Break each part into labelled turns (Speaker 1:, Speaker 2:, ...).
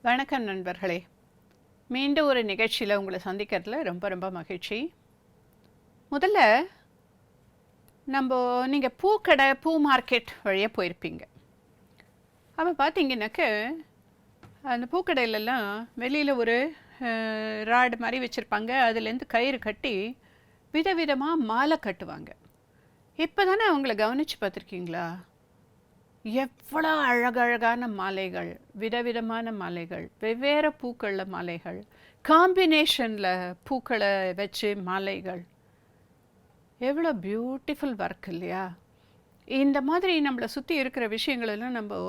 Speaker 1: வணக்கம் நண்பர்களே. மீண்டும் ஒரு நிகழ்ச்சியில் உங்களை சந்திக்கிறதுல ரொம்ப ரொம்ப மகிழ்ச்சி. முதல்ல நீங்கள் பூக்கடை பூ மார்க்கெட் வழியாக போயிருப்பீங்க. அப்போ பார்த்தீங்கன்னாக்க அந்த பூக்கடையிலலாம் வெளியில் ஒரு ராடு மாதிரி வச்சுருப்பாங்க. அதுலேருந்து கயிறு கட்டி விதவிதமாக மாலை கட்டுவாங்க. இப்போ தானே அவங்கள கவனித்து பார்த்துருக்கீங்களா? எவ்வளோ அழகழகான மாலைகள், விதவிதமான மாலைகள், வெவ்வேறு பூக்களில் மாலைகள், காம்பினேஷனில் பூக்களை வச்சு மாலைகள், எவ்வளோ பியூட்டிஃபுல் ஒர்க் இல்லையா? இந்த மாதிரி நம்மளை சுற்றி இருக்கிற விஷயங்களெல்லாம் நம்ம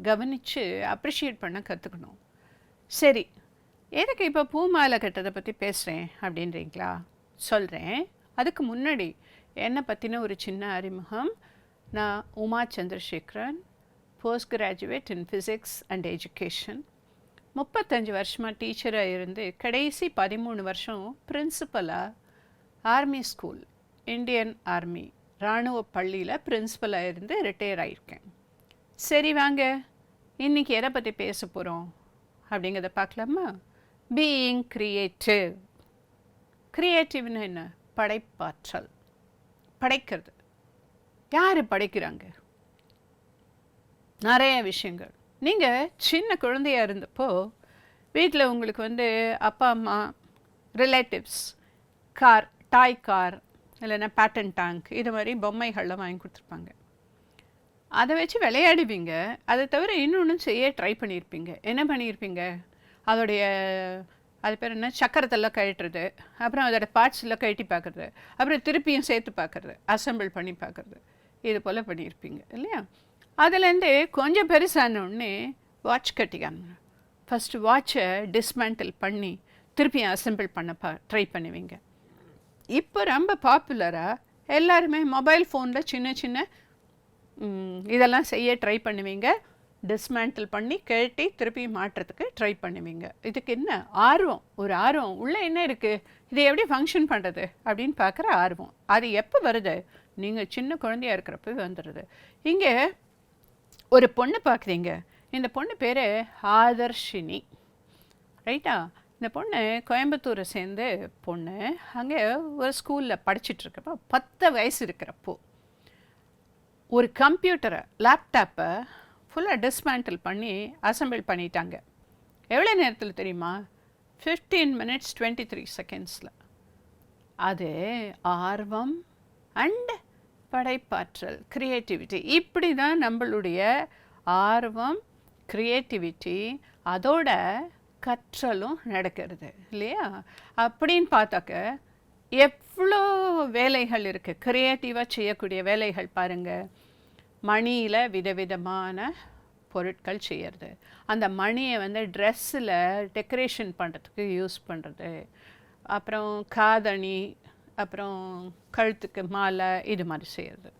Speaker 1: கவனித்து அப்ரிஷியேட் பண்ண கற்றுக்கணும். சரி, எதுக்கு இப்போ பூ மாலை கட்டுறதை பற்றி பேசுகிறேன் அப்படின்றீங்களா? சொல்கிறேன். அதுக்கு முன்னாடி என்னை பற்றின ஒரு சின்ன அறிமுகம். நான் Uma Chandrasekaran, post graduate in physics and education. 35 வருஷமாக டீச்சராக இருந்து கடைசி 13 வருஷம் பிரின்சிபலாக ஆர்மி ஸ்கூல், இந்தியன் ஆர்மி இராணுவ பள்ளியில் பிரின்சிபலாக இருந்து ரிட்டையர் ஆகியிருக்கேன். சரி வாங்க, இன்றைக்கி எதை பற்றி பேச போகிறோம் அப்படிங்கிறத பார்க்கலாமா? Being creative. க்ரியேட்டிவ்னு என்ன? படைப்பாற்றல், படைக்கிறது. யார் படைக்கிறாங்க? நிறைய விஷயங்கள். நீங்கள் சின்ன குழந்தையாக இருந்தப்போ வீட்டில் உங்களுக்கு அப்பா அம்மா, ரிலேட்டிவ்ஸ் கார், டாய் கார் இல்லைன்னா பேட்டன் டேங்க் இது மாதிரி பொம்மைகள்லாம் வாங்கி கொடுத்துருப்பாங்க. அதை வச்சு விளையாடுவீங்க. அதை தவிர இன்னொன்றும் செய்ய ட்ரை பண்ணியிருப்பீங்க. என்ன பண்ணியிருப்பீங்க? அதோடைய அது பேர் என்ன, சக்கரத்தெல்லாம் கழட்டுறது, அப்புறம் அதோட பார்ட்ஸ் எல்லாம் கழட்டி பார்க்குறது, அப்புறம் திருப்பியும் சேர்த்து பார்க்குறது, அசம்பிள் பண்ணி பார்க்குறது, இது போல் பண்ணியிருப்பீங்க இல்லையா? அதுலேருந்து கொஞ்சம் பெருசானோடனே வாட்ச் கட்டிக்காங்க. ஃபஸ்ட்டு வாட்சை டிஸ்மேண்டில் பண்ணி திருப்பியும் அசம்பிள் பண்ண ட்ரை பண்ணுவீங்க. இப்போ ரொம்ப பாப்புலராக எல்லாருமே மொபைல் ஃபோனில் சின்ன சின்ன இதெல்லாம் செய்ய ட்ரை பண்ணுவீங்க. டிஸ்மேண்டில் பண்ணி கழட்டி திருப்பி மாட்டுறதுக்கு ட்ரை பண்ணுவீங்க. இதுக்கு என்ன ஆர்வம்? ஒரு ஆர்வம். உள்ளே என்ன இருக்குது, இது எப்படி ஃபங்க்ஷன் பண்ணுறது அப்படின்னு பார்க்குற ஆர்வம். அது எப்போ வருது? நீங்கள் சின்ன குழந்தையாக இருக்கிறப்ப வந்துடுது. இங்கே ஒரு பொண்ணு பார்க்குறீங்க. இந்த பொண்ணு பேர் ஆதர்ஷினி, ரைட்டா? இந்த பொண்ணு கோயம்புத்தூரை சேர்ந்து பொண்ணு. அங்கே ஒரு ஸ்கூலில் படிச்சுட்ருக்கப்போ 10 வயசு இருக்கிறப்போ ஒரு கம்ப்யூட்டரை, லேப்டாப்பை ஃபுல்லாக டிஸ்மேண்டில் பண்ணி அசம்பிள் பண்ணிட்டாங்க. எவ்வளோ நேரத்தில் தெரியுமா? 15 minutes 23 seconds. அது ஆர்வம் அண்ட் படைப்பாற்றல், க்ரியேட்டிவிட்டி. இப்படி தான் நம்மளுடைய ஆர்வம், க்ரியேட்டிவிட்டி, அதோட கற்றலும் நடக்கிறது இல்லையா? அப்படின்னு பார்த்தாக்க எவ்வளோ வேலைகள் இருக்குது, க்ரியேட்டிவாக செய்யக்கூடிய வேலைகள் பாருங்கள். மணியில் விதவிதமான பொருட்கள் செய்கிறது, அந்த மணியை ட்ரெஸ்ஸில் டெக்கரேஷன் பண்ணுறதுக்கு யூஸ் பண்ணுறது, அப்புறம் காதணி, அப்புறம் கழுத்துக்கு மாலை, இது மாதிரி செய்கிறது.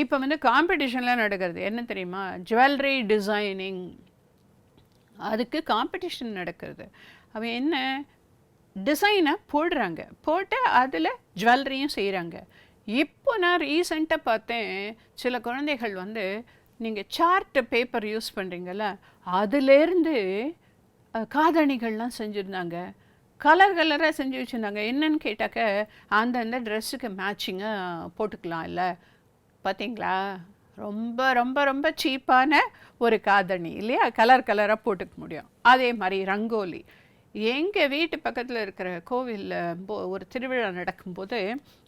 Speaker 1: இப்போ காம்படிஷன்லாம் நடக்கிறது. என்ன தெரியுமா? ஜுவல்லரி டிசைனிங், அதுக்கு காம்படிஷன் நடக்கிறது. அவன் என்ன டிசைனை போடுறாங்க, போட்டு அதில் ஜுவல்லரியும் செய்கிறாங்க. இப்போ நான் ரீசெண்டாக பார்த்தேன், சில குழந்தைகள் நீங்கள் சார்ட்டு பேப்பர் யூஸ் பண்ணுறீங்கள, அதுலேருந்து காதணிகள்லாம் செஞ்சுருந்தாங்க. கலர் கலராக செஞ்சு வச்சுருந்தாங்க. என்னன்னு கேட்டாக்க அந்தந்த ட்ரெஸ்ஸுக்கு மேட்சிங்காக போட்டுக்கலாம் இல்லை? பார்த்தீங்களா? ரொம்ப ரொம்ப ரொம்ப சீப்பான ஒரு காதணி இல்லையா? கலர் கலராக போட்டுக்க முடியும். அதே மாதிரி ரங்கோலி. எங்கள் வீட்டு பக்கத்தில் இருக்கிற கோவிலில் ஒரு திருவிழா நடக்கும்போது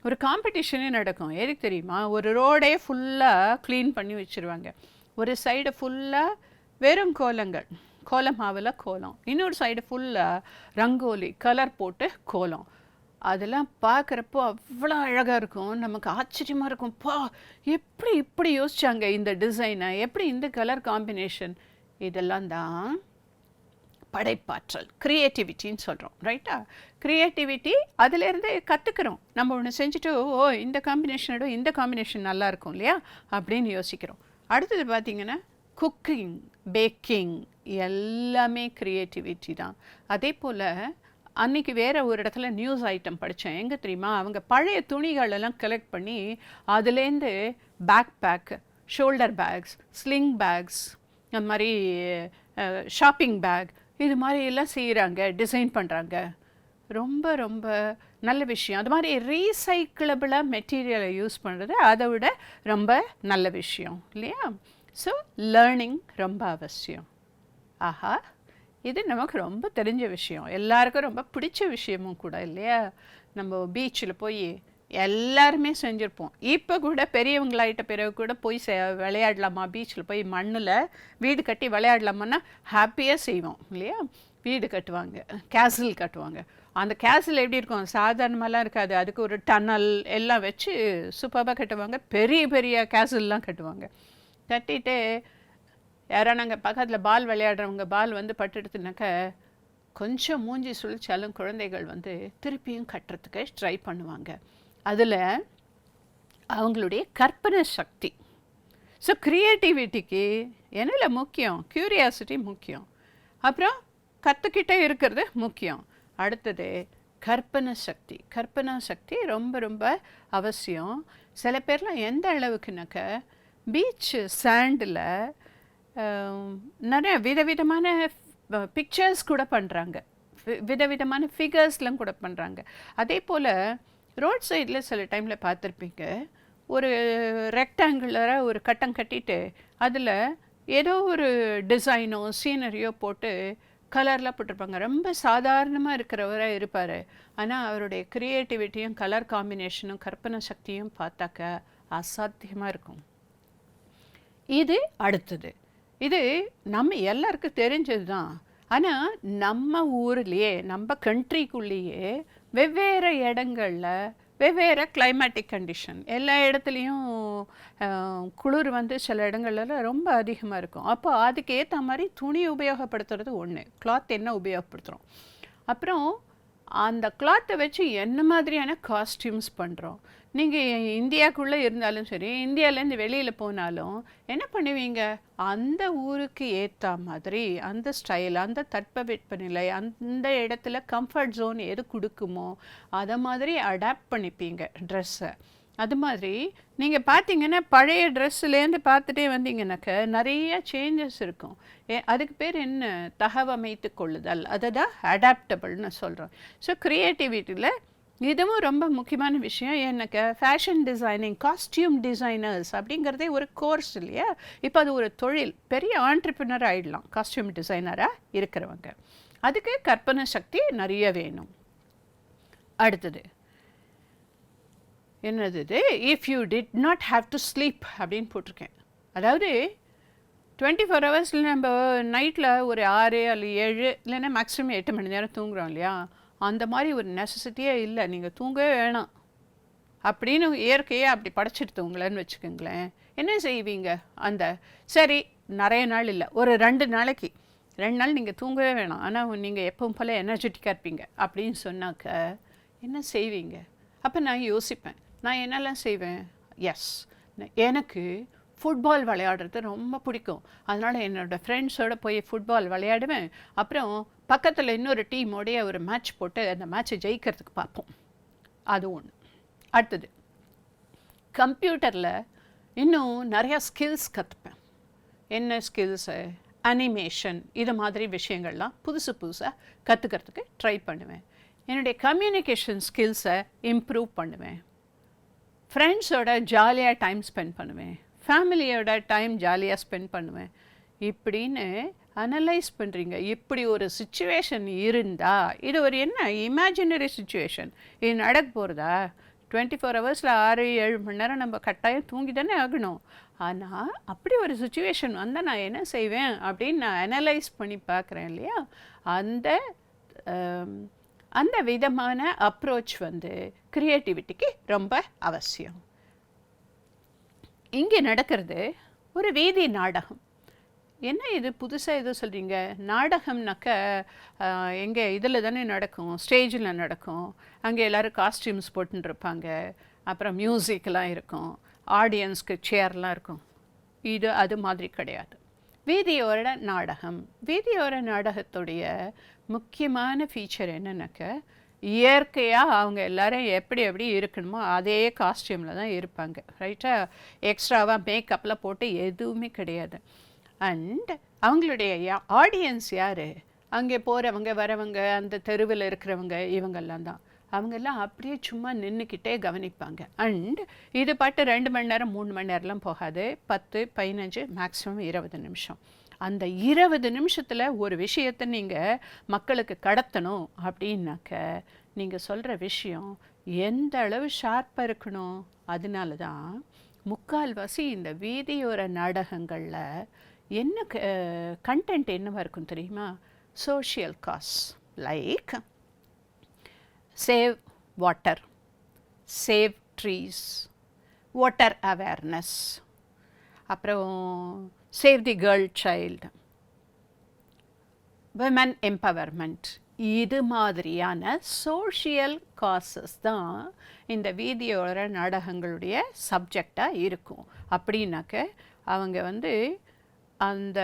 Speaker 1: ஒரு காம்படிஷனே நடக்கும். எதுக்கு தெரியுமா? ஒரு ரோடே ஃபுல்லாக க்ளீன் பண்ணி வச்சுருவாங்க. ஒரு சைடு ஃபுல்லாக வெறும் கோலங்கள், கோலமாவில் கோலம், இன்னொரு சைடு ஃபுல்லாக ரங்கோலி, கலர் போட்டு கோலம். அதெல்லாம் பார்க்குறப்போ அவ்வளோ அழகாக இருக்கும். நமக்கு ஆச்சரியமாக இருக்கும், பா எப்படி இப்படி யோசிச்சாங்க இந்த டிசைனை, எப்படி இந்த கலர் காம்பினேஷன். இதெல்லாம் தான் படைப்பாற்றல், க்ரியேட்டிவிட்டின்னு சொல்கிறோம், ரைட்டா? க்ரியேட்டிவிட்டி அதிலேருந்து கற்றுக்கிறோம். நம்ம ஒன்று செஞ்சுட்டு ஓ இந்த காம்பினேஷனோட இந்த காம்பினேஷன் நல்லாயிருக்கும் இல்லையா அப்படின்னு யோசிக்கிறோம். அடுத்தது பார்த்திங்கன்னா குக்கிங், பேக்கிங், எல்லாமே க்ரியேட்டிவிட்டி தான். அதே போல் அன்றைக்கி வேறு ஒரு இடத்துல நியூஸ் ஐட்டம் படித்தேன். எங்கே தெரியுமா? அவங்க பழைய துணிகளெல்லாம் கலெக்ட் பண்ணி அதுலேருந்து backpack, shoulder bags, sling bags, அந்த மாதிரி ஷாப்பிங் பேக், இது மாதிரி எல்லாம் செய்கிறாங்க, டிசைன் பண்ணுறாங்க. ரொம்ப ரொம்ப நல்ல விஷயம். அது மாதிரி ரீசைக்கிளபிளாக மெட்டீரியலை யூஸ் பண்ணுறது அதை விட ரொம்ப நல்ல விஷயம் இல்லையா? ஸோ லேர்னிங் ரொம்ப அவசியம். ஆஹா, இது நமக்கு ரொம்ப தெரிஞ்ச விஷயம், எல்லாருக்கும் ரொம்ப பிடிச்ச விஷயமும் கூட இல்லையா? நம்ம பீச்சில் போய் எல்லாருமே செஞ்சுருப்போம். இப்போ கூட பெரியவங்களாயிட்ட பிறகு கூட போய் விளையாடலாமா, பீச்சில் போய் மண்ணில் வீடு கட்டி விளையாடலாமான்னா ஹாப்பியாக செய்வோம் இல்லையா? வீடு கட்டுவாங்க, கேசில் கட்டுவாங்க. அந்த கேசில் எப்படி இருக்கும், சாதாரணமாலாம் இருக்காது. அதுக்கு ஒரு டன்னல் எல்லாம் வச்சு சூப்பராக கட்டுவாங்க. பெரிய பெரிய கேசில்லாம் கட்டுவாங்க. கட்டிட்டு யாரோ நாங்கள் பக்கத்தில் பால் விளையாடுறவங்க பால் வந்து பட்டுடுத்துனாக்க கொஞ்சம் மூஞ்சி சுழிச்சாலும் குழந்தைகள் வந்து திருப்பியும் கட்டுறதுக்கு ட்ரை பண்ணுவாங்க. அதில் அவங்களுடைய கற்பனை சக்தி. ஸோ க்ரியேட்டிவிட்டிக்கு என்னில் முக்கியம், க்யூரியாசிட்டி முக்கியம், அப்புறம் கற்றுக்கிட்டே இருக்கிறது முக்கியம். அடுத்தது கற்பனை சக்தி. கற்பனை சக்தி ரொம்ப ரொம்ப அவசியம். சில பேர்லாம் எந்த அளவுக்குனாக்க பீச் சாண்டில் நிறைய விதவிதமான பிக்சர்ஸ் கூட பண்ணுறாங்க, விதவிதமான ஃபிகர்ஸ்லாம் கூட பண்ணுறாங்க. அதே போல் ரோட் சைடில் சில டைமில் பார்த்துருப்பீங்க, ஒரு ரெக்டாங்குலராக ஒரு கட்டம் கட்டிட்டு அதில் ஏதோ ஒரு டிசைனோ சீனரியோ போட்டு கலர்லாம் போட்டிருப்பாங்க. ரொம்ப சாதாரணமாக இருக்கிறவராக இருப்பார், ஆனால் அவருடைய க்ரியேட்டிவிட்டியும் கலர் காம்பினேஷனும் கற்பனை சக்தியும் பார்த்தாக்க அசாத்தியமாக இருக்கும். இது அடுத்தது. இது நம்ம எல்லாருக்கும் தெரிஞ்சது தான். ஆனால் நம்ம ஊர்லேயே நம்ம கண்ட்ரிக்குள்ளேயே வெவ்வேறு இடங்களில் வெவ்வேறு கிளைமேட்டிக் கண்டிஷன், எல்லா இடத்துலையும் குளிர் வந்து சில இடங்கள்ல ரொம்ப அதிகமாக இருக்கும். அப்போ அதுக்கு ஏற்ற மாதிரி துணி உபயோகப்படுத்துறது ஒன்று, கிளாத் என்ன உபயோகப்படுத்துகிறோம், அப்புறம் அந்த கிளாத்தை வச்சு என்ன மாதிரியான காஸ்டியூம்ஸ் பண்ணுறோம். நீங்கள் இந்தியாவுக்குள்ளே இருந்தாலும் சரி, இந்தியாவிலேருந்து வெளியில் போனாலும் என்ன பண்ணுவீங்க, அந்த ஊருக்கு ஏற்ற மாதிரி அந்த ஸ்டைல், அந்த தட்பவெப்பநிலை, அந்த இடத்துல கம்ஃபர்ட் ஜோன் எது கொடுக்குமோ அதை மாதிரி அடாப்ட் பண்ணிப்பீங்க ட்ரெஸ்ஸை. அது மாதிரி நீங்கள் பார்த்தீங்கன்னா பழைய ட்ரெஸ்ஸுலேருந்து பார்த்துட்டே வந்தீங்கன்னாக்க நிறைய சேஞ்சஸ் இருக்கும். அதுக்கு பேர் என்ன, தகவமைத்து கொள்ளுதல். அதை தான் அடாப்டபிள்னு சொல்கிறோம். ஸோ க்ரியேட்டிவிட்டியில் இதுவும் ரொம்ப முக்கியமான விஷயம். எனக்கு ஃபேஷன் டிசைனிங், காஸ்டியூம் டிசைனர்ஸ் அப்படிங்கிறதே ஒரு கோர்ஸ் இல்லையா? இப்போ அது ஒரு தொழில், பெரிய ஆண்டர்ப்ரினர் ஆகிடலாம் காஸ்டியூம் டிசைனராக இருக்கிறவங்க. அதுக்கு கற்பனை சக்தி நிறைய வேணும். அடுத்தது என்னது, if you did not have to sleep அப்படின்னு போட்டிருக்கேன். அதாவது 24 ஹவர்ஸில் நம்ம நைட்டில் ஒரு 6 அல்ல 7 இல்லைன்னா மேக்ஸிமம் 8 மணி நேரம் தூங்குறோம் இல்லையா? அந்த மாதிரி ஒரு நெசசிட்டியே இல்லை, நீங்கள் தூங்கவே வேணாம் அப்படின்னு இயற்கையே அப்படி படைச்சிடுத்தவங்களேன்னு வச்சுக்கோங்களேன். என்ன செய்வீங்க? அந்த சரி நிறைய நாள் இல்லை, ஒரு 2 நாளைக்கு 2 நாள் நீங்கள் தூங்கவே வேணாம், ஆனால் நீங்கள் எப்பவும் போல் எனர்ஜெட்டிக்காக இருப்பீங்க அப்படின்னு சொன்னாக்க என்ன செய்வீங்க? அப்போ நான் யோசிப்பேன், நான் என்னெல்லாம் செய்வேன். எஸ், எனக்கு ஃபுட்பால் விளையாடுறது ரொம்ப பிடிக்கும். அதனால் என்னோடய ஃப்ரெண்ட்ஸோடு போய் ஃபுட்பால் விளையாடுவேன். அப்புறம் பக்கத்தில் இன்னொரு டீமோடைய ஒரு மேட்ச் போட்டு அந்த மேட்ச்சை ஜெயிக்கிறதுக்கு பார்ப்போம். அது ஒன்று. அடுத்தது கம்ப்யூட்டரில் இன்னும் நிறையா ஸ்கில்ஸ் கற்றுப்பேன். என்ன ஸ்கில்ஸு, அனிமேஷன், இது மாதிரி விஷயங்கள்லாம் புதுசு புதுசாக கற்றுக்கிறதுக்கு ட்ரை பண்ணுவேன். என்னுடைய கம்யூனிகேஷன் ஸ்கில்ஸை இம்ப்ரூவ் பண்ணுவேன். ஃப்ரெண்ட்ஸோட ஜாலியாக டைம் ஸ்பெண்ட் பண்ணுவேன், ஃபேமிலியோட டைம் ஜாலியாக ஸ்பெண்ட் பண்ணுவேன். இப்படின்னு அனலைஸ் பண்ணுறீங்க. இப்படி ஒரு சுச்சுவேஷன் இருந்தால், இது ஒரு என்ன இமேஜினரி சுச்சுவேஷன், இது நடக்க போகிறதா? 24 ஹவர்ஸில் 6-7 மணி நேரம் நம்ம கட்டாயம் தூங்கி தானே ஆகணும். ஆனால் அப்படி ஒரு சுச்சுவேஷன் வந்தால் நான் என்ன செய்வேன் அப்படின்னு நான் அனலைஸ் பண்ணி பார்க்குறேன் இல்லையா? அந்த விதமான அப்ரோச் வந்து க்ரியேட்டிவிட்டிக்கு ரொம்ப அவசியம். இங்கே நடக்கிறது ஒரு வீதி நாடகம். என்ன இது புதுசாக எதுவும் சொல்கிறீங்க? நாடகம்னாக்க எங்கே இதில் தானே நடக்கும், ஸ்டேஜில் நடக்கும். அங்கே எல்லோரும் காஸ்டியூம்ஸ் போட்டுருப்பாங்க, அப்புறம் மியூசிக்கெலாம் இருக்கும், ஆடியன்ஸ்க்கு சேர்லாம் இருக்கும். இது அது மாதிரி கிடையாது. வீதியோர நாடகம். வீதியோர நாடகத்துடைய முக்கியமான ஃபீச்சர் என்னன்னாக்க, இயற்கையாக அவங்க எல்லோரும் எப்படி எப்படி இருக்கணுமோ அதே காஸ்டியூமில் தான் இருப்பாங்க. ரைட்டாக எக்ஸ்ட்ராவாக மேக்கப்லாம் போட்டு எதுவுமே கிடையாது. அண்ட் அவங்களுடைய ஆடியன்ஸ் யார்? அங்கே போகிறவங்க வரவங்க அந்த தெருவில் இருக்கிறவங்க இவங்கெல்லாம் தான். அவங்கெல்லாம் அப்படியே சும்மா நின்றுக்கிட்டே கவனிப்பாங்க. அண்ட் இது பாட்டு 2 மணி நேரம் 3 மணி நேரம்லாம் போகாது, 10 15 மேக்ஸிமம் 20 நிமிஷம். அந்த 20 நிமிஷத்தில் ஒரு விஷயத்தை நீங்கள் மக்களுக்கு கடத்தணும் அப்படின்னாக்க நீங்கள் சொல்கிற விஷயம் எந்த அளவு ஷார்ப்பாக இருக்கணும். அதனால தான் முக்கால்வாசி இந்த வீதியோர நாடகங்களில் என்ன கண்டென்ட் என்னவாக இருக்கும் தெரியுமா? Social cause, like save water, save trees, water awareness, அப்புறம் save the girl child, women empowerment, இது மாதிரியான சோஷியல் காசஸ் தான் இந்த வீதியோர நாடகங்களுடைய சப்ஜெக்டாக இருக்கும். அப்படின்னாக்க அவங்க அந்த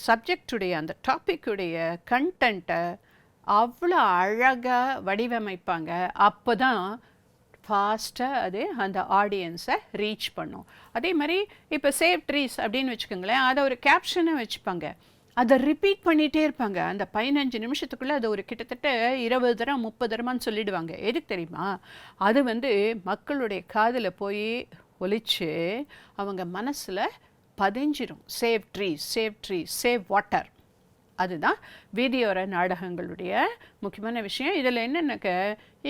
Speaker 1: சப்ஜெக்டுடைய அந்த டாப்பிக்குடைய கண்டென்ட்டை அவ்வளோ அழகாக வடிவமைப்பாங்க. அப்போ தான் ஃபாஸ்ட்டாக அது அந்த ஆடியன்ஸை ரீச் பண்ணும். அதே மாதிரி இப்போ சேவ் ட்ரீஸ் அப்படின்னு வச்சுக்கோங்களேன், அதை ஒரு கேப்ஷனை வச்சுப்பாங்க, அதை ரிப்பீட் பண்ணிகிட்டே இருப்பாங்க. அந்த 15 நிமிஷத்துக்குள்ளே அது ஒரு கிட்டத்தட்ட 20 தரம் 30 தரமான்னு சொல்லிடுவாங்க. எதுக்கு தெரியுமா? அது மக்களுடைய காதில் போய் ஒலிச்சு அவங்க மனசில் பதிஞ்சிடும். Save trees, save trees, save water. அதுதான் வீதியோர நாடகங்களுடைய முக்கியமான விஷயம். இதில் என்னென்னாக்க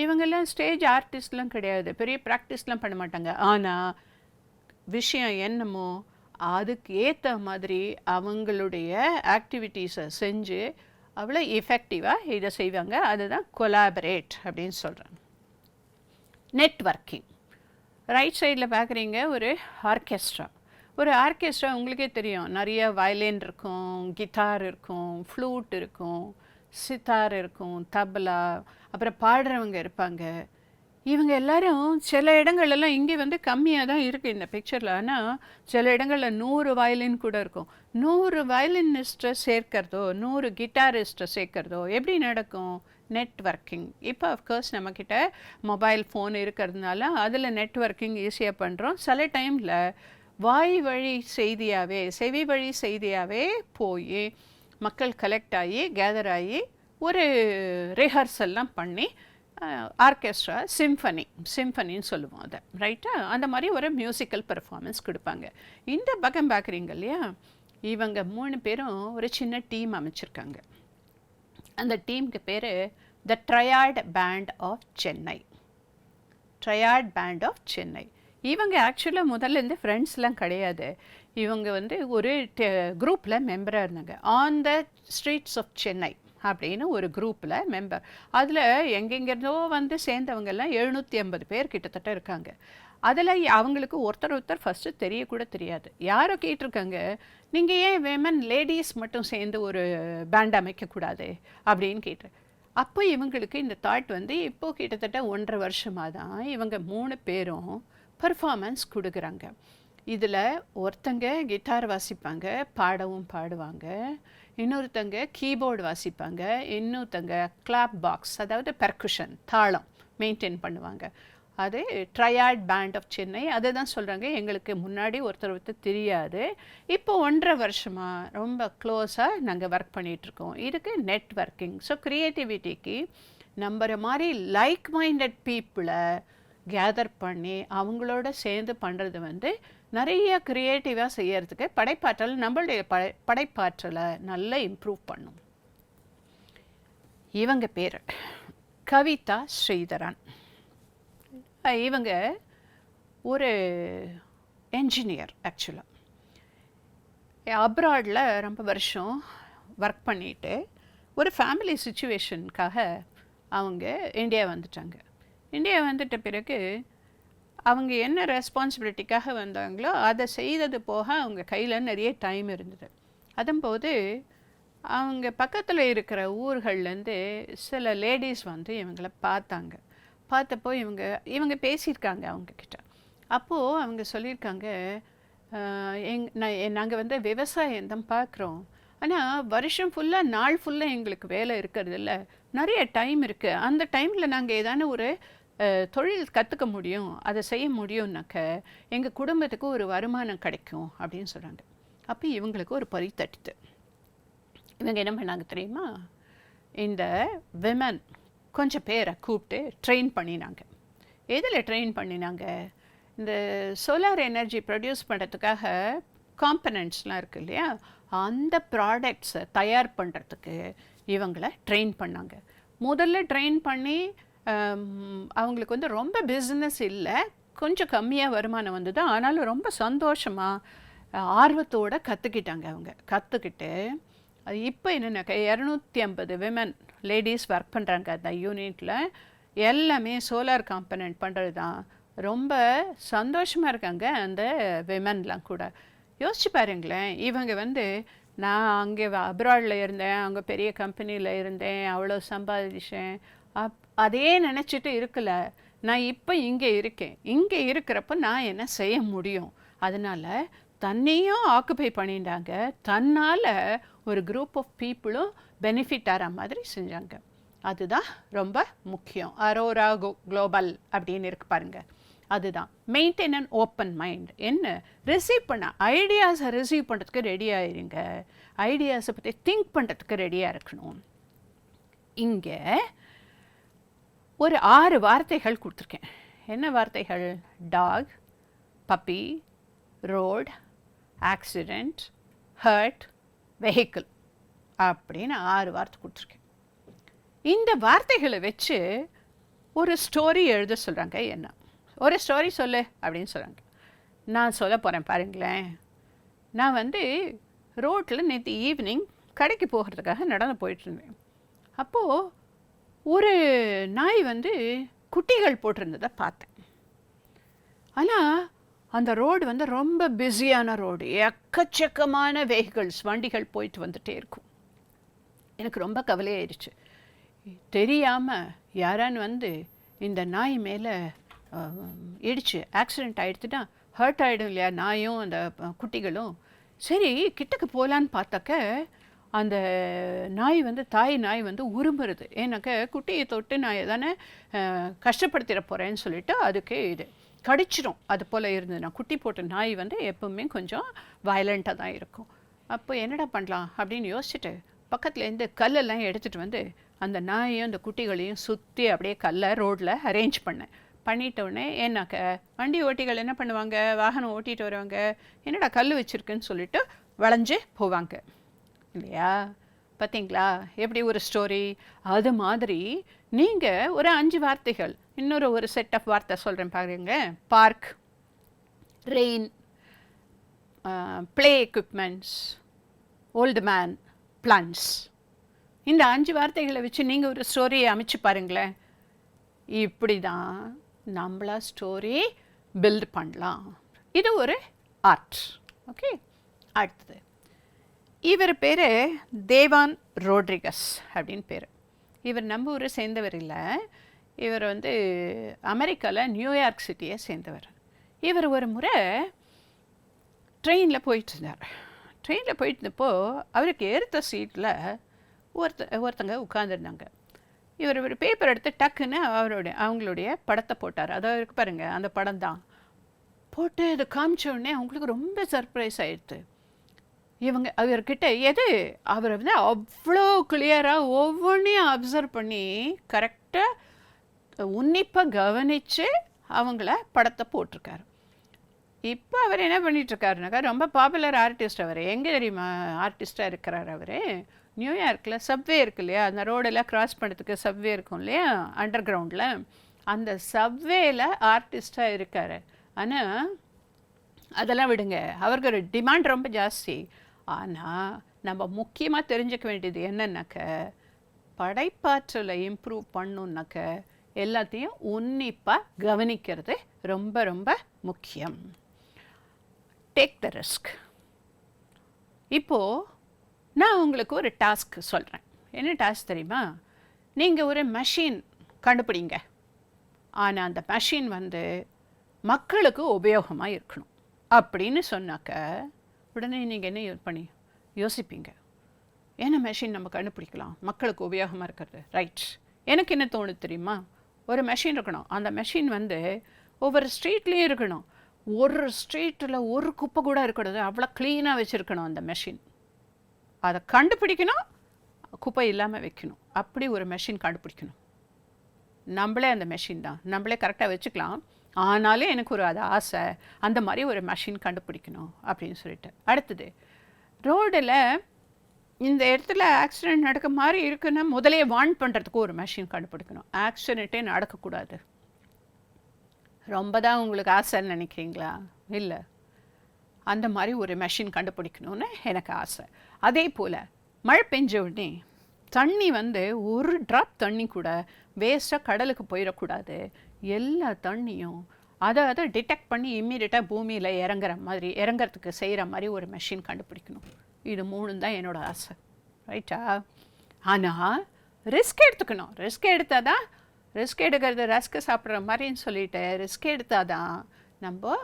Speaker 1: இவங்கெல்லாம் ஸ்டேஜ் ஆர்டிஸ்ட்லாம் கிடையாது, பெரிய ப்ராக்டிஸ்லாம் பண்ண மாட்டாங்க. ஆனால் விஷயம் என்னமோ அதுக்கு ஏற்ற மாதிரி அவங்களுடைய ஆக்டிவிட்டீஸை செஞ்சு அவ்வளோ எஃபெக்டிவாக இதை செய்வாங்க. அதுதான் கொலாபரேட் அப்படின்னு சொல்கிறாங்க. நெட்வொர்க்கிங். ரைட் சைடில் பார்க்குறீங்க ஒரு ஆர்கெஸ்ட்ரா. ஒரு ஆர்கெஸ்ட்ரா உங்களுக்கே தெரியும், நிறைய வயலின் இருக்கும், கிட்டார் இருக்கும், ஃப்ளூட் இருக்கும், சித்தார் இருக்கும், தபலா, அப்புறம் பாடுறவங்க இருப்பாங்க. இவங்க எல்லாரும் சில இடங்கள்லாம் இங்கே கம்மியாக தான் இருக்குது இந்த பிக்சரில். ஆனால் சில இடங்களில் 100 வயலின் கூட இருக்கும். 100 வயலினிஸ்ட்டை சேர்க்கிறதோ 100 கிட்டாரிஸ்ட்டை சேர்க்கிறதோ எப்படி நடக்கும்? நெட்வொர்க்கிங். இப்போ அஃப்கோர்ஸ் நம்மக்கிட்ட மொபைல் ஃபோன் இருக்கிறதுனால அதில் நெட்வொர்க்கிங் ஈஸியாக பண்ணுறோம். சில டைமில் வாய் வழி செய்தியாகவே, செவி வழி செய்தியாகவே போய் மக்கள் கலெக்ட் ஆகி கேதர் ஆகி ஒரு ரிஹர்சல்லாம் பண்ணி ஆர்கெஸ்ட்ரா சிம்பனின்னு சொல்லுவோம் அதை, ரைட்டா? அந்த மாதிரி ஒரு மியூசிக்கல் பெர்ஃபார்மன்ஸ் கொடுப்பாங்க. இந்த பக்கம் பார்க்குறீங்க இல்லையா, இவங்க 3 பேரும் ஒரு சின்ன டீம் அமைச்சிருக்காங்க. அந்த டீமுக்கு பேர் the triad band of Chennai. Triad band of Chennai. இவங்க ஆக்சுவலாக முதல்லேருந்து ஃப்ரெண்ட்ஸ்லாம் கிடையாது. இவங்க ஒரு குரூப்பில் மெம்பராக இருந்தாங்க. On the streets of Chennai அப்படின்னு ஒரு குரூப்பில் மெம்பர். அதில் எங்கெங்கிருந்தோ சேர்ந்தவங்கெல்லாம் 750 பேர் கிட்டத்தட்ட இருக்காங்க. அதில் அவங்களுக்கு ஒருத்தர் ஃபஸ்ட்டு தெரியக்கூட தெரியாது. யாரோ கேட்டிருக்காங்க, நீங்கள் ஏன் விமன் லேடிஸ் மட்டும் சேர்ந்து ஒரு பேண்ட் அமைக்கக்கூடாது அப்படின்னு கேட்டு. அப்போ இவங்களுக்கு இந்த தாட் இப்போது கிட்டத்தட்ட 1.5 வருஷமாக தான் இவங்க 3 பேரும் பர்ஃபார்மன்ஸ் கொடுக்குறாங்க. இதில் ஒருத்தங்க கிட்டார் வாசிப்பாங்க, பாடவும் பாடுவாங்க, இன்னொருத்தங்க கீபோர்டு வாசிப்பாங்க, இன்னொருத்தங்க கிளாப் பாக்ஸ், அதாவது பெர்குஷன், தாளம் மெயின்டைன் பண்ணுவாங்க. அது ட்ரையாட் பேண்ட் ஆஃப் சென்னை. அதை தான் சொல்கிறாங்க, எங்களுக்கு முன்னாடி ஒருத்தர் தெரியாது, இப்போ 1.5 வருஷமாக ரொம்ப க்ளோஸாக நாங்கள் ஒர்க் பண்ணிகிட்ருக்கோம். இதுக்கு நெட்வொர்க்கிங். ஸோ க்ரியேட்டிவிட்டிக்கு நம்புகிற மாதிரி லைக் மைண்டட் பீப்புளை கேதர் பண்ணி அவங்களோட சேர்ந்து பண்ணுறது நிறைய க்ரியேட்டிவாக செய்யறதுக்கு படைப்பாற்றல், நம்மளுடைய படைப்பாற்றலை நல்லா இம்ப்ரூவ் பண்ணும். இவங்க பேர் கவிதா ஸ்ரீதரன். இவங்க ஒரு என்ஜினியர். ஆக்சுவலாக அப்ராடில் ரொம்ப வருஷம் ஒர்க் பண்ணிவிட்டு ஒரு ஃபேமிலி சுச்சுவேஷனுக்காக அவங்க இந்தியா வந்துட்டாங்க. இந்தியா வந்துட்ட பிறகு அவங்க என்ன ரெஸ்பான்சிபிலிட்டிக்காக வந்தாங்களோ அதை செய்தது போக அவங்க கையில் நிறைய டைம் இருந்தது. அதன்போது அவங்க பக்கத்தில் இருக்கிற ஊர்கள்லேருந்து சில லேடிஸ் இவங்களை பார்த்தாங்க. பார்த்தப்போ இவங்க பேசியிருக்காங்க அவங்கக்கிட்ட. அப்போது அவங்க சொல்லியிருக்காங்க, நாங்கள் விவசாயம் தான் பார்க்குறோம், ஆனால் வருஷம் ஃபுல்லாக நாள் ஃபுல்லாக எங்களுக்கு வேலை இருக்கிறது இல்லை, நிறைய டைம் இருக்குது, அந்த டைமில் நாங்கள் ஏதான ஒரு தொழில் கற்றுக்க முடியும், அதை செய்ய முடியும்னாக்க எங்கள் குடும்பத்துக்கு ஒரு வருமானம் கிடைக்கும் அப்படின்னு சொல்கிறாங்க. அப்போ இவங்களுக்கு ஒரு பறி தட்டுது. இவங்க என்ன பண்ணாங்க தெரியுமா, இந்த விமன் கொஞ்சம் பேரை கூப்பிட்டு ட்ரெயின் பண்ணினாங்க. எதில் ட்ரெயின் பண்ணினாங்க, இந்த சோலார் எனர்ஜி ப்ரொடியூஸ் பண்ணுறதுக்காக காம்பனண்ட்ஸ்லாம் இருக்குது இல்லையா, அந்த ப்ராடக்ட்ஸை தயார் பண்ணுறதுக்கு இவங்கள ட்ரெயின் பண்ணாங்க. முதல்ல ட்ரெயின் பண்ணி அவங்களுக்கு வந்து ரொம்ப பிஸ்னஸ் இல்லை, கொஞ்சம் கம்மியாக வருமானம் வந்தது. ஆனாலும் ரொம்ப சந்தோஷமாக ஆர்வத்தோடு கற்றுக்கிட்டாங்க. அவங்க கற்றுக்கிட்டு இப்போ என்னென்னாக்கா 250 விமன் லேடிஸ் ஒர்க் பண்ணுறாங்க அந்த யூனிட்டில். எல்லாமே சோலார் காம்பனண்ட் பண்ணுறது தான். ரொம்ப சந்தோஷமாக இருக்காங்க அந்த விமன்லாம் கூட. யோசிச்சு பாருங்களேன், இவங்க வந்து நான் அங்கே அப்ராடில் இருந்தேன், அங்கே பெரிய கம்பெனியில் இருந்தேன், அவ்வளோ சம்பாதிச்சேன், அதே நினச்சிட்டு இருக்கல. நான் இப்போ இங்கே இருக்கேன். இங்கே இருக்கிறப்ப நான் என்ன செய்ய முடியும்? அதனால் தன்னையும் ஆக்குப்பை பண்ணிட்டாங்க, தன்னால் ஒரு குரூப் ஆஃப் பீப்புளும் பெனிஃபிட் ஆகிற மாதிரி செஞ்சாங்க. அதுதான் ரொம்ப முக்கியம். அரோரா குளோபல் அப்படின்னு இருக்கு பாருங்க, அதுதான். Maintain and open mind. என்ன ரிசீவ் பண்ண ஐடியாஸை ரிசீவ் பண்ணுறதுக்கு ரெடி ஆயிருங்க. ஐடியாஸை பற்றி திங்க் பண்ணுறதுக்கு ரெடியாக இருக்கணும். இங்கே ஒரு 6 வார்த்தைகள் கொடுத்துருக்கேன். என்ன வார்த்தைகள்? Dog, puppy, road, accident, hurt, vehicle அப்படின்னு 6 வார்த்தை கொடுத்துருக்கேன். இந்த வார்த்தைகளை வச்சு ஒரு ஸ்டோரி எழுத சொல்கிறாங்க. என்ன ஒரு ஸ்டோரி சொல்லு அப்படின்னு சொல்கிறாங்க. நான் சொல்ல போகிறேன் பாருங்களேன். நான் வந்து ரோட்டில் நேற்று ஈவினிங் கடைக்கு போகிறதுக்காக நடந்து போயிட்டுருந்தேன். அப்போது ஒரு நாய் வந்து குட்டிகள் போட்டிருந்ததை பார்த்தேன். ஆனால் அந்த ரோடு வந்து ரொம்ப பிஸியான ரோடு, எக்கச்சக்கமான வெஹிக்கிள்ஸ் வண்டிகள் போயிட்டு வந்துகிட்டே இருக்கும். எனக்கு ரொம்ப கவலையாயிடுச்சு. தெரியாமல் யாரான்னு வந்து இந்த நாய் மேலே இடிச்சு ஆக்சிடெண்ட் ஆகிடுச்சுன்னா ஹர்ட் ஆகிடும் இல்லையா நாயும் அந்த குட்டிகளும். சரி கிட்டக்கு போகலான்னு பார்த்தாக்க அந்த நாய் வந்து தாய் நாய் வந்து உருமுறது. ஏன்னாக்க குட்டியை தொட்டு நான் எதானே கஷ்டப்படுத்திட போகிறேன்னு சொல்லிட்டு அதுக்கு இது கடிச்சிடும். அது போல் இருந்ததுன்னா குட்டி போட்ட நாய் வந்து எப்பவுமே கொஞ்சம் வயலண்ட்டாக தான் இருக்கும். அப்போ என்னடா பண்ணலாம் அப்படின்னு யோசிச்சுட்டு பக்கத்துலேருந்து கல்லெல்லாம் எடுத்துகிட்டு வந்து அந்த நாயையும் அந்த குட்டிகளையும் சுற்றி அப்படியே கல்லை ரோட்டில் அரேஞ்ச் பண்ணிட்டோடனே ஏன்னாக்க வண்டி ஓட்டிகள் என்ன பண்ணுவாங்க, வாகனம் ஓட்டிகிட்டு வருவாங்க, என்னடா கல் வச்சுருக்குன்னு சொல்லிட்டு வளைஞ்சு போவாங்க இல்லையா. பார்த்தீங்களா எப்படி ஒரு ஸ்டோரி? அது மாதிரி நீங்கள் ஒரு 5 வார்த்தைகள், இன்னொரு ஒரு செட் ஆஃப் வார்த்தை சொல்கிறேன் பாருங்க. Park, rain, play equipments, old man, plans. இந்த 5 வார்த்தைகளை வச்சு நீங்கள் ஒரு ஸ்டோரியை அமைச்சு பாருங்களேன். இப்படி தான் நம்மளா ஸ்டோரி பில்ட் பண்ணலாம். இது ஒரு ஆர்ட். ஓகே, அடுத்தது இவர் பேர் தேவான் ரோட்ரிகஸ் அப்படின்னு பேர். இவர் நம்ம ஊரை சேர்ந்தவர் இல்லை, இவர் வந்து அமெரிக்காவில் நியூயார்க் சிட்டியை சேர்ந்தவர். இவர் ஒரு முறை ட்ரெயினில் போயிட்டு இருந்தார். ட்ரெயினில் போயிட்டு இருந்தப்போ அவருக்கு ஏற்ற சீட்டில் ஒருத்தங்க உட்காந்துருந்தாங்க. இவர் ஒரு பேப்பர் எடுத்து டக்குன்னு அவங்களுடைய படத்தை போட்டார். அதாவது இருக்கு பாருங்கள், அந்த படம் தான் போட்டு அது காமிச்ச உடனே அவங்களுக்கு ரொம்ப சர்ப்ரைஸ் ஆகிடுது. அவர்கிட்ட அவர் வந்து அவ்வளோ கிளியராக ஒவ்வொன்றையும் அப்சர்வ் பண்ணி கரெக்டாக உன்னிப்பாக கவனித்து அவங்கள படத்தை போட்டிருக்காரு. இப்போ அவர் என்ன பண்ணிகிட்ருக்காருனாக்கா, ரொம்ப பாப்புலர் ஆர்டிஸ்ட். அவர் எங்கே தெரியுமா ஆர்டிஸ்டாக இருக்கிறார்? அவர் நியூயார்க்கில் சப்வே இருக்கு இல்லையா, அந்த ரோடெல்லாம் க்ராஸ் பண்ணுறதுக்கு சப்வே இருக்கும் இல்லையா அண்டர் கிரவுண்டில், அந்த சப்வேல ஆர்டிஸ்டாக இருக்கார். ஆனால் அதெல்லாம் விடுங்க, அவருக்கு ஒரு டிமாண்ட் ரொம்ப ஜாஸ்தி. ஆனால் நம்ம முக்கியமாக தெரிஞ்சுக்க வேண்டியது என்னன்னாக்க, படைப்பாற்றலை இம்ப்ரூவ் பண்ணணுன்னாக்க எல்லாத்தையும் உன்னிப்பாக கவனிக்கிறது ரொம்ப ரொம்ப முக்கியம். Take the risk. இப்போது நான் உங்களுக்கு ஒரு டாஸ்க் சொல்கிறேன். என்ன டாஸ்க் தெரியுமா? நீங்கள் ஒரு மெஷின் கண்டுபிடிங்க, ஆனால் அந்த மெஷின் வந்து மக்களுக்கு உபயோகமாக இருக்கணும் அப்படின்னு சொன்னாக்க உடனே நீங்கள் என்ன யோசிப்பீங்க? என்ன மெஷின் நம்ம கண்டுபிடிக்கலாம் மக்களுக்கு உபயோகமாக இருக்கிறது? ரைட். எனக்கு என்ன தோணுது தெரியுமா? ஒரு மெஷின் இருக்கணும். அந்த மெஷின் வந்து ஒவ்வொரு ஸ்ட்ரீட்லேயும் இருக்கணும். ஒரு ஸ்ட்ரீட்டில் ஒரு குப்பை கூட இருக்கக்கூடாது, அவ்வளோ க்ளீனாக வச்சுருக்கணும் அந்த மெஷின். அதை கண்டுபிடிக்கணும், குப்பை இல்லாமல் வைக்கணும். அப்படி ஒரு மெஷின் கண்டுபிடிக்கணும். நம்மளே அந்த மெஷின் தான், நம்மளே கரெக்டாக வச்சுக்கலாம். ஆனாலும் எனக்கு ஒரு அது ஆசை, அந்த மாதிரி ஒரு மெஷின் கண்டுபிடிக்கணும் அப்படின்னு சொல்லிட்டு. அடுத்தது, ரோடில் இந்த இடத்துல ஆக்சிடெண்ட் நடக்க மாதிரி இருக்குன்னா முதலே வார்ன் பண்ணுறதுக்கு ஒரு மெஷின் கண்டுபிடிக்கணும். ஆக்சிடெண்ட்டே நடக்கக்கூடாது. ரொம்ப தான் உங்களுக்கு ஆசைன்னு நினைக்கிறீங்களா? இல்லை, அந்த மாதிரி ஒரு மெஷின் கண்டுபிடிக்கணும்னு எனக்கு ஆசை. அதே போல் மழை பெஞ்ச உடனே தண்ணி ஒரு ட்ராப் தண்ணி கூட வேஸ்ட்டாக கடலுக்கு போயிடக்கூடாது. எல்லா தண்ணியும் அதை டிடெக்ட் பண்ணி இம்மீடியட்டாக பூமியில் இறங்குறதுக்கு செய்கிற மாதிரி ஒரு மெஷின் கண்டுபிடிக்கணும். இது 3 தான் என்னோடய ஆசை. ரைட்டா? ஆனால் ரிஸ்க் எடுத்துக்கணும். ரிஸ்க் எடுத்தால் தான், ரிஸ்க் எடுக்கிறது ரஸ்க்கு சாப்பிட்ற மாதிரின்னு சொல்லிட்டு ரிஸ்க் எடுத்தால் தான் நம்ம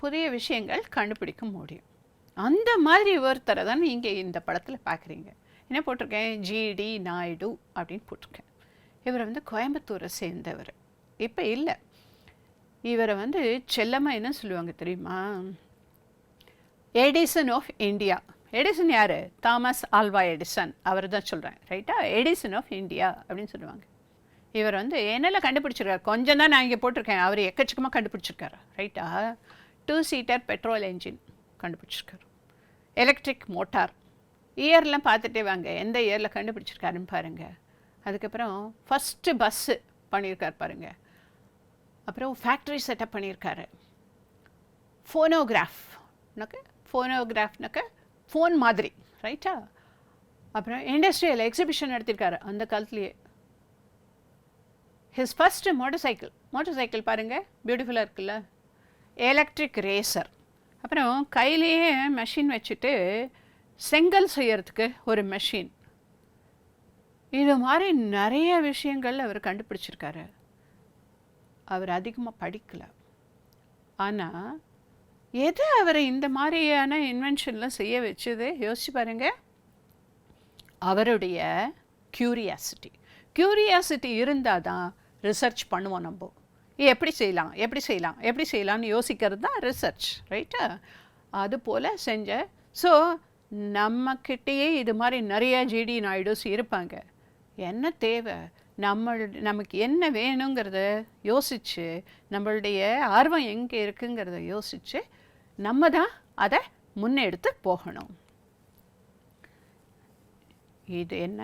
Speaker 1: புதிய விஷயங்கள் கண்டுபிடிக்க முடியும். அந்த மாதிரி ஒருத்தரை தான் நீங்கள் இந்த படத்தில் பார்க்குறீங்க. என்ன போட்டிருக்கேன்? ஜிடி நாயுடு அப்படின்னு போட்டிருக்கேன். இவர் கோயம்புத்தூரை சேர்ந்தவர். இப்போ இல்லை, இவரை செல்லமாக என்ன சொல்லுவாங்க தெரியுமா? Edison of India. எடிசன் யார்? தாமஸ் ஆல்வா எடிசன், அவர் தான் சொல்கிறேன். ரைட்டா? எடிசன் ஆஃப் இந்தியா அப்படின்னு சொல்லுவாங்க. இவர் என்னெல்லாம் கண்டுபிடிச்சிருக்காரு? கொஞ்சம் தான் நான் இங்கே போட்டிருக்கேன். அவர் எக்கச்சக்கமாக கண்டுபிடிச்சிருக்காரு. ரைட்டா? 2 சீட்டர் பெட்ரோல் என்ஜின் கண்டுபிடிச்சிருக்காரு. Electric motor. இயர்லாம் பார்த்துட்டே வாங்க, எந்த இயரில் கண்டுபிடிச்சிருக்காருன்னு பாருங்கள். அதுக்கப்புறம் ஃபஸ்ட்டு பஸ்ஸு பண்ணியிருக்கார் பாருங்கள். அப்புறம் ஃபேக்ட்ரி செட்டப் பண்ணியிருக்காரு. ஃபோனோகிராஃப்னாக்க ஃபோன் மாதிரி. ரைட்டா? அப்புறம் இண்டஸ்ட்ரியல் எக்ஸிபிஷன் நடத்தியிருக்காரு அந்த காலத்துலேயே. ஹிஸ் ஃபஸ்ட்டு மோட்டர் சைக்கிள் பாருங்கள், பியூட்டிஃபுல்லாக இருக்குல்ல? Electric razor. அப்புறம் கையிலேயே மெஷின் வச்சுட்டு செங்கல் செய்யறதுக்கு ஒரு மெஷின். இது மாதிரி நிறைய விஷயங்கள் அவர் கண்டுபிடிச்சிருக்காரு. அவர் அதிகமாக படிக்கலை, ஆனால் எது அவரை இந்த மாதிரியான இன்வென்ஷன்லாம் செய்ய வச்சது யோசிச்சு பாருங்க. அவருடைய க்யூரியாசிட்டி இருந்தால் தான் ரிசர்ச் பண்ணுவோம். நம்ம எப்படி செய்யலாம்னு யோசிக்கிறது தான் ரிசர்ச். ரைட்டா? அதுபோல் செஞ்ச. ஸோ நம்மக்கிட்டேயே இது மாதிரி நிறையா ஜிடி நாயுடுஸ் இருப்பாங்க. என்ன தேவை, நமக்கு என்ன வேணுங்கிறத யோசித்து, நம்மளுடைய ஆர்வம் எங்கே இருக்குங்கிறத யோசித்து நம்ம தான் அதை முன்னெடுத்து போகணும். இது என்ன,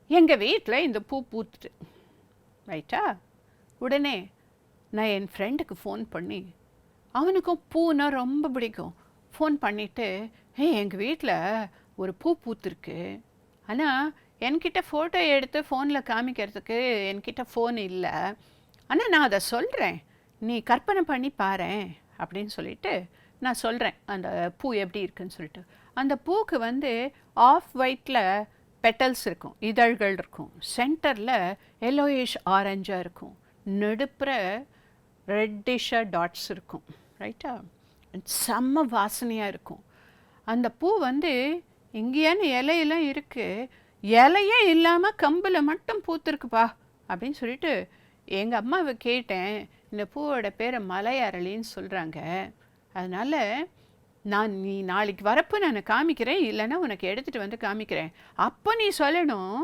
Speaker 1: எங்கள் வீட்டில் இந்த பூ பூத்துட்டு. ரைட்டா? உடனே நான் என் ஃப்ரெண்டுக்கு ஃபோன் பண்ணி, அவனுக்கும் பூன்னா ரொம்ப பிடிக்கும், ஃபோன் பண்ணிவிட்டு, எங்கள் வீட்டில் ஒரு பூ பூத்துருக்கு, ஆனால் என்கிட்ட ஃபோட்டோ எடுத்து ஃபோனில் காமிக்கிறதுக்கு என்கிட்ட ஃபோன் இல்லை, ஆனால் நான் அதை சொல்கிறேன், நீ கற்பனை பண்ணி பாரேன் அப்படின்னு சொல்லிட்டு நான் சொல்கிறேன் அந்த பூ எப்படி இருக்குன்னு சொல்லிட்டு. அந்த பூக்கு ஆஃப் ஒயிட்டில் பெட்டல்ஸ் இருக்கும், இதழ்கள் இருக்கும், சென்டரில் எல்லோயிஷ் ஆரஞ்சாக இருக்கும், நடுப்புற ரெட்டிஷாக டாட்ஸ் இருக்கும். ரைட்டா? செம்ம வாசனையாக இருக்கும். அந்த பூ எங்கேயான இலையெல்லாம் இருக்குது, இலையே இல்லாமல் கம்பில் மட்டும் பூத்துருக்குப்பா அப்படின்னு சொல்லிட்டு எங்கள் அம்மாவை கேட்டேன். இந்த பூவோட பேரை மலை அரளின்னு சொல்கிறாங்க, அதனால் நீ நாளைக்கு வரப்போ நான் காமிக்கிறேன், இல்லைன்னா உனக்கு எடுத்துகிட்டு காமிக்கிறேன், அப்போ நீ சொல்லணும்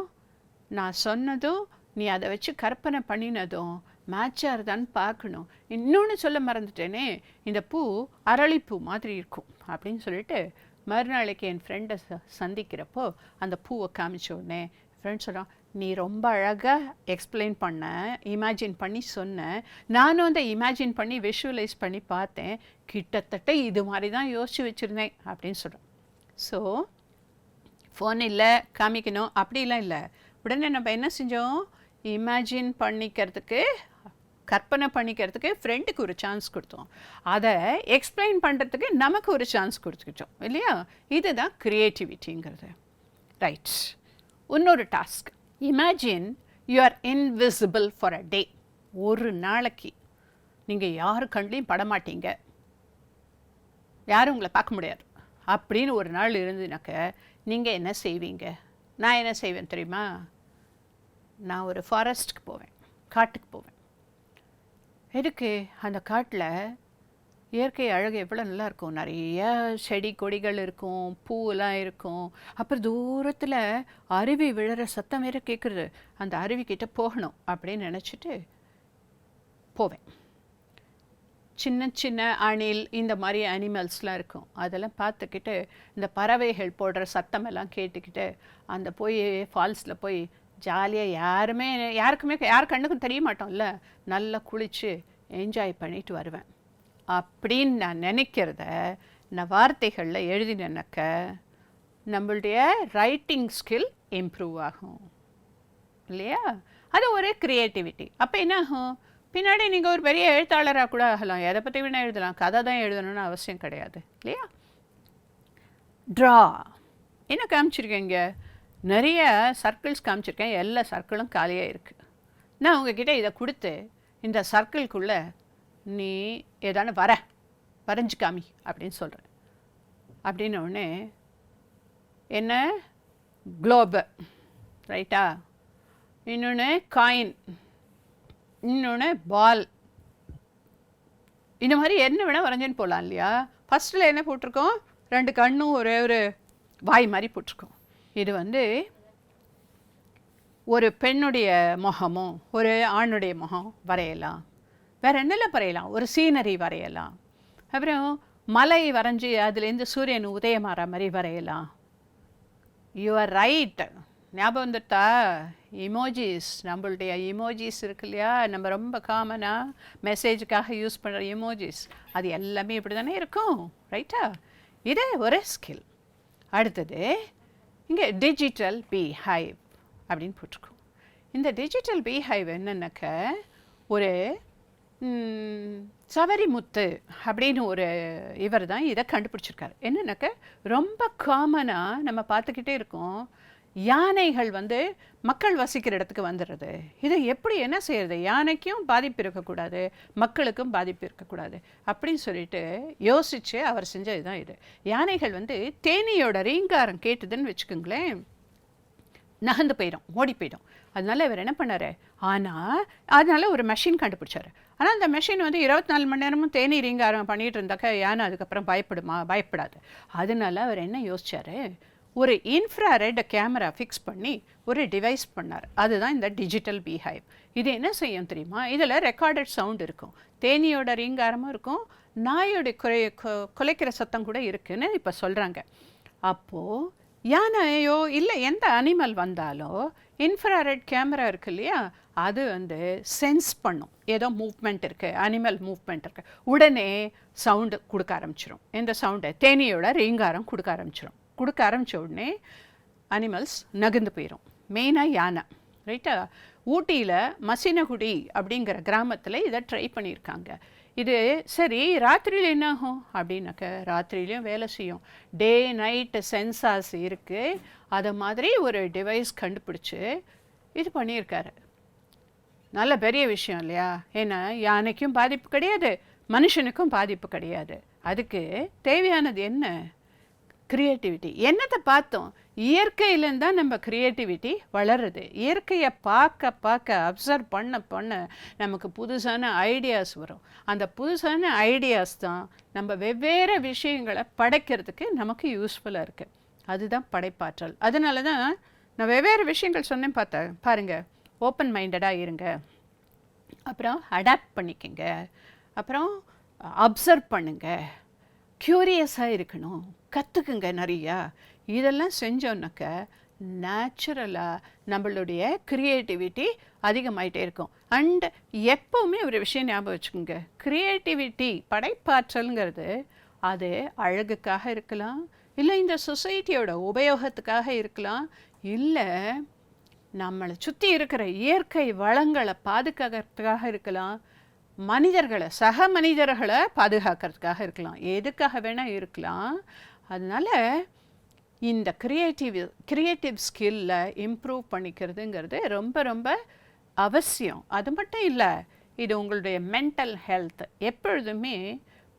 Speaker 1: நான் சொன்னதும் நீ அதை வச்சு கற்பனை பண்ணினதும் மேட்சாக இருந்தான்னு பார்க்கணும். இன்னொன்று சொல்ல மறந்துட்டேனே, இந்த பூ அரளிப்பூ மாதிரி இருக்கும் அப்படின்னு சொல்லிட்டு மறுநாளைக்கு என் ஃப்ரெண்டை சந்திக்கிறப்போ அந்த பூவை காமிச்ச உடனே ஃப்ரெண்ட் சொல்கிறான், நீ ரொம்ப அழகாக எக்ஸ்பிளைன் பண்ண, இமேஜின் பண்ணி சொன்ன, நானும் அந்த இமேஜின் பண்ணி விஷுவலைஸ் பண்ணி பார்த்தேன், கிட்டத்தட்ட இது மாதிரி தான் யோசித்து வச்சுருந்தேன் அப்படின்னு சொல்கிறேன். ஸோ ஃபோன் இல்லை காமிக்கணும் அப்படிலாம் இல்லை. உடனே நம்ம என்ன செஞ்சோம், இமேஜின் பண்ணிக்கிறதுக்கு, கற்பனை பண்ணிக்கிறதுக்கு ஃப்ரெண்டுக்கு ஒரு சான்ஸ் கொடுத்தோம், அதை எக்ஸ்பிளைன் பண்ணுறதுக்கு நமக்கு ஒரு சான்ஸ் கொடுத்துக்கிட்டோம் இல்லையா? இதுதான் க்ரியேட்டிவிட்டிங்கிறது. ரைட். இன்னொரு task, imagine you are invisible for a day. ஒரு நாளைக்கு நீங்கள் யாரு கண்ட்லையும் படமாட்டீங்க, யாரும் உங்களை பார்க்க முடியாது அப்படின்னு ஒரு நாள் இருந்துனாக்க நீங்கள் என்ன செய்வீங்க? நான் என்ன செய்வேன் தெரியுமா? நான் ஒரு ஃபாரஸ்ட்டுக்கு போவேன், காட்டுக்கு போவேன். எதுக்கு? அந்த காட்டில் இயற்கை அழகு எவ்வளோ நல்லா இருக்கும். நிறைய செடி கொடிகள் இருக்கும், பூவெல்லாம் இருக்கும். அப்புறம் தூரத்தில் அருவி விழுற சத்தம் வேற கேட்குறது. அந்த அருவிக்கிட்ட போகணும் அப்படின்னு நினச்சிட்டு போவேன். சின்ன சின்ன அணில் இந்த மாதிரி அனிமல்ஸ்லாம் இருக்கும். அதெல்லாம் பார்த்துக்கிட்டு இந்த பறவைகள் போடுற சத்தமெல்லாம் கேட்டுக்கிட்டு அந்த போய் ஃபால்ஸில் போய் ஜாலியாக யார் கண்ணுக்கும் தெரிய மாட்டோம்ல, நல்லா குளித்து என்ஜாய் பண்ணிட்டு வருவேன். அப்படின்னு நான் நினைக்கிறத நான் வார்த்தைகளில் எழுதினக்க நம்மளுடைய ரைட்டிங் ஸ்கில் இம்ப்ரூவ் ஆகும் இல்லையா? அது ஒரு க்ரியேட்டிவிட்டி. அப்போ என்ன ஆகும், பின்னாடி நீங்கள் ஒரு பெரிய எழுத்தாளராக கூட ஆகலாம். எதை பற்றி வேணால் எழுதலாம், கதை தான் எழுதணும்னு அவசியம் கிடையாது இல்லையா? ட்ரா என்ன காமிச்சிருக்கேங்க, நிறைய சர்க்கிள்ஸ் காமிச்சிருக்கேன். எல்லா சர்க்கிளும் காலியாக இருக்குது. நான் உங்ககிட்ட இதை கொடுத்து இந்த சர்க்கிள்குள்ளே நீ ஏதானு வரைஞ்சு காமி அப்படின்னு சொல்கிறேன். அப்படின்ன உடனே என்ன, குளோபு ரைட்டா, இன்னொன்று காயின், இன்னொன்று பால், இந்த மாதிரி என்ன வேணால் வரைஞ்சுன்னு போகலாம் இல்லையா? ஃபஸ்ட்டில் என்ன போட்டிருக்கோம், 2 கண்ணும் ஒரே ஒரு வாய் மாதிரி போட்டிருக்கோம். இது ஒரு பெண்ணுடைய முகமும் ஒரு ஆணுடைய முகம் வரையலாம். வேறு என்னெல்லாம் வரையலாம், ஒரு சீனரி வரையலாம். அப்புறம் மலை வரைஞ்சி அதுலேருந்து சூரியன் உதயமாற மாதிரி வரையலாம். யூஆர் ரைட், ஞாபகம் வந்துட்டா? இமோஜிஸ், நம்மளுடைய இமோஜிஸ் இருக்கு இல்லையா, நம்ம ரொம்ப காமனாக மெசேஜுக்காக யூஸ் பண்ணுற இமோஜிஸ், அது எல்லாமே இப்படி தானே இருக்கும் ரைட்டா? இது ஒரு ஸ்கில். அடுத்தது இங்கே டிஜிட்டல் பீஹைவ் அப்படின்னு போட்டிருக்கோம். இந்த டிஜிட்டல் பீஹைவ் என்னன்னாக்க ஒரு சவரிமுத்து அப்படின்னு ஒரு இவர் தான் இதை கண்டுபிடிச்சிருக்காரு. என்னன்னாக்க ரொம்ப காமனாக நம்ம பார்த்துக்கிட்டே இருக்கோம், யானைகள் மக்கள் வசிக்கிற இடத்துக்கு வந்துடுறது. இதை எப்படி என்ன செய்யறது, யானைக்கும் பாதிப்பு இருக்கக்கூடாது, மக்களுக்கும் பாதிப்பு இருக்கக்கூடாது அப்படின்னு சொல்லிட்டு யோசித்து அவர் செஞ்சது தான் இது. யானைகள் தேனியோட ரீங்காரம் கேட்டுதுன்னு வச்சுக்கோங்களேன், நகர்ந்து போயிடும், ஓடி போயிடும். அதனால இவர் என்ன பண்ணார், அதனால ஒரு மெஷின் கண்டுபிடிச்சார். ஆனால் அந்த மெஷின் 24 மணி நேரமும் தேனி ரீங்காரம் பண்ணிகிட்டு இருந்தாக்கா யானை அதுக்கப்புறம் பயப்படாது. அதனால அவர் என்ன யோசிச்சார், ஒரு இன்ஃப்ராரெட் கேமரா ஃபிக்ஸ் பண்ணி ஒரு டிவைஸ் பண்ணார். அதுதான் இந்த டிஜிட்டல் பீஹைவ். இது என்ன செய்யும் தெரியுமா, இதில் ரெக்கார்டட் சவுண்ட் இருக்கும், தேனியோட ரீங்காரமும் இருக்கும், நாயோட குலைக்கிற சத்தம் கூட இருக்குன்னு இப்போ சொல்கிறாங்க. அப்போது யானையோ இல்லை எந்த அனிமல் வந்தாலோ இன்ஃப்ராரெட் கேமரா இருக்கு இல்லையா, அது சென்ஸ் பண்ணும் ஏதோ மூவ்மெண்ட் இருக்குது, அனிமல் மூவ்மெண்ட் இருக்குது, உடனே சவுண்டு கொடுக்க ஆரம்பிச்சிடும். இந்த சவுண்டை தேனியோட ரீங்காரம் கொடுக்க ஆரம்பித்த உடனே அனிமல்ஸ் நகர்ந்து போயிடும். மெயினாக யானை ரைட்டா. ஊட்டியில் மசினகுடி அப்படிங்கிற கிராமத்தில் இதை ட்ரை பண்ணியிருக்காங்க. இது சரி, ராத்திரியில் என்ன ஆகும் அப்படின்னாக்க, ராத்திரிலையும் வேலை செய்யும். டே நைட்டு சென்சார்ஸ் இருக்குது, அதை மாதிரி ஒரு டிவைஸ் கண்டுபிடிச்சி இது பண்ணியிருக்காரு. நல்ல பெரிய விஷயம் இல்லையா? ஏன்னா யானைக்கும் பாதிப்பு கிடையாது, மனுஷனுக்கும் பாதிப்பு கிடையாது. அதுக்கு தேவையானது என்ன, க்ரியேட்டிவிட்டி. என்னத்தை பார்த்தோம், இயற்கையிலேருந்து தான் நம்ம க்ரியேட்டிவிட்டி வளருது. இயற்கையை பார்க்க அப்சர்வ் பண்ண நமக்கு புதுசான ஐடியாஸ் வரும். அந்த புதுசான ஐடியாஸ் தான் நம்ம வெவ்வேறு விஷயங்களை படைக்கிறதுக்கு நமக்கு யூஸ்ஃபுல்லாக இருக்குது. அதுதான் படைப்பாற்றல். அதனால தான் நான் வெவ்வேறு விஷயங்கள் சொன்னேன் பாருங்கள். ஓப்பன் மைண்டடாக இருங்க, அப்புறம் அடாப்ட் பண்ணிக்கங்க, அப்புறம் அப்சர்வ் பண்ணுங்க, க்யூரியஸாக இருக்கணும், கற்றுக்குங்க நிறையா. இதெல்லாம் செஞ்சோன்னாக்க நேச்சுரலாக நம்மளுடைய க்ரியேட்டிவிட்டி அதிகமாகிட்டே இருக்கும். அண்ட் எப்போவுமே ஒரு விஷயம் ஞாபகம் வச்சுக்கோங்க, க்ரியேட்டிவிட்டி படைப்பாற்றல்ங்கிறது அது அழகுக்காக இருக்கலாம், இல்லை இந்த சொசைட்டியோட உபயோகத்துக்காக இருக்கலாம், இல்லை நம்மளை சுற்றி இருக்கிற இயற்கை வளங்களை பாதுகாக்கிறதுக்காக இருக்கலாம், சக மனிதர்களை பாதுகாக்கிறதுக்காக இருக்கலாம், எதுக்காக வேணால் இருக்கலாம். அதனால் இந்த கிரியேட்டிவ் ஸ்கில்ல இம்ப்ரூவ் பண்ணிக்கிறதுங்கிறது ரொம்ப ரொம்ப அவசியம். அது மட்டும் இல்லை, இது உங்களுடைய மென்டல் ஹெல்த். எப்பொழுதுமே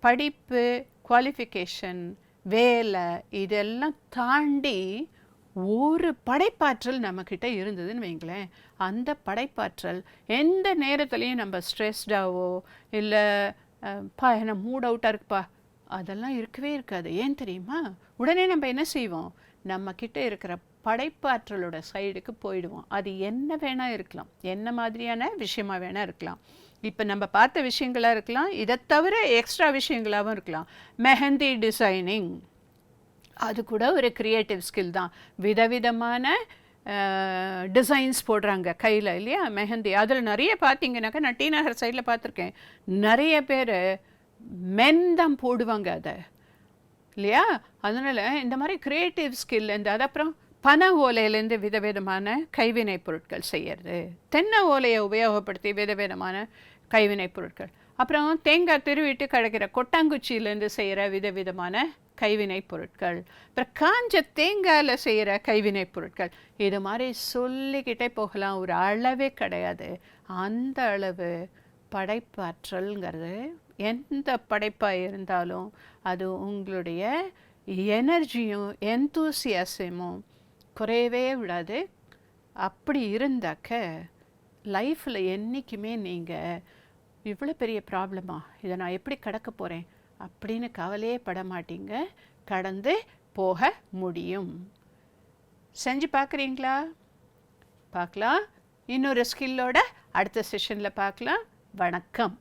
Speaker 1: படிப்பு, குவாலிஃபிகேஷன், வேலை இதெல்லாம் தாண்டி ஒரு படைப்பாற்றல் நம்மக்கிட்ட இருந்ததுன்னு வைங்களேன், அந்த படைப்பாற்றல் எந்த நேரத்துலையும் நம்ம ஸ்ட்ரெஸ்டாவோ இல்லை என்ன மூட் அவுட்டாக இருக்குப்பா, அதெல்லாம் இருக்கவே இருக்காது. ஏன் தெரியுமா? உடனே நம்ம என்ன செய்வோம், நம்மக்கிட்ட இருக்கிற படைப்பாற்றலோட சைடுக்கு போயிடுவோம். அது என்ன வேணால் இருக்கலாம், என்ன மாதிரியான விஷயமா வேணால் இருக்கலாம். இப்போ நம்ம பார்த்த விஷயங்களாக இருக்கலாம், இதை தவிர எக்ஸ்ட்ரா விஷயங்களாகவும் இருக்கலாம். மெஹந்தி டிசைனிங், அது கூட ஒரு க்ரியேட்டிவ் ஸ்கில் தான். விதவிதமான டிசைன்ஸ் போடுறாங்க கையில் இல்லையா, மெஹந்தி. அதில் நிறைய பார்த்தீங்கன்னாக்கா, நான் டி நகர் சைடில் பார்த்துருக்கேன், நிறைய பேர் மென் தான் போடுவாங்க அதை இல்லையா. அதனால் இந்த மாதிரி க்ரியேட்டிவ் ஸ்கில் அது. அப்புறம் பனை ஓலையிலேருந்து விதவிதமான கைவினை பொருட்கள் செய்கிறது, தென்னை ஓலையை உபயோகப்படுத்தி விதவிதமான கைவினை பொருட்கள், அப்புறம் தேங்காய் திருவிட்டு கிடைக்கிற கொட்டாங்குச்சியிலேருந்து செய்கிற விதவிதமான கைவினை பொருட்கள், அப்புறம் காஞ்ச தேங்காயில் செய்கிற கைவினை பொருட்கள். இது மாதிரி சொல்லிக்கிட்டே போகலாம், ஒரு அளவே கிடையாது. அந்த அளவு படைப்பாற்றல்ங்கிறது எந்த படைப்பாக இருந்தாலும் அது உங்களுடைய எனர்ஜியும் எந்தூசியாசமும் குறையவே விடாது. அப்படி இருந்தாக்க லைஃப்பில் என்றைக்குமே நீங்கள் இவ்வளோ பெரிய ப்ராப்ளமா, இதை நான் எப்படி கடக்க போகிறேன் அப்படின்னு கவலையே பட மாட்டீங்க, கடந்து போக முடியும். செஞ்சு பார்க்குறீங்களா? பார்க்கலாம். இன்னொரு ஸ்கில்லோட அடுத்த செஷனில் பார்க்கலாம். வணக்கம்.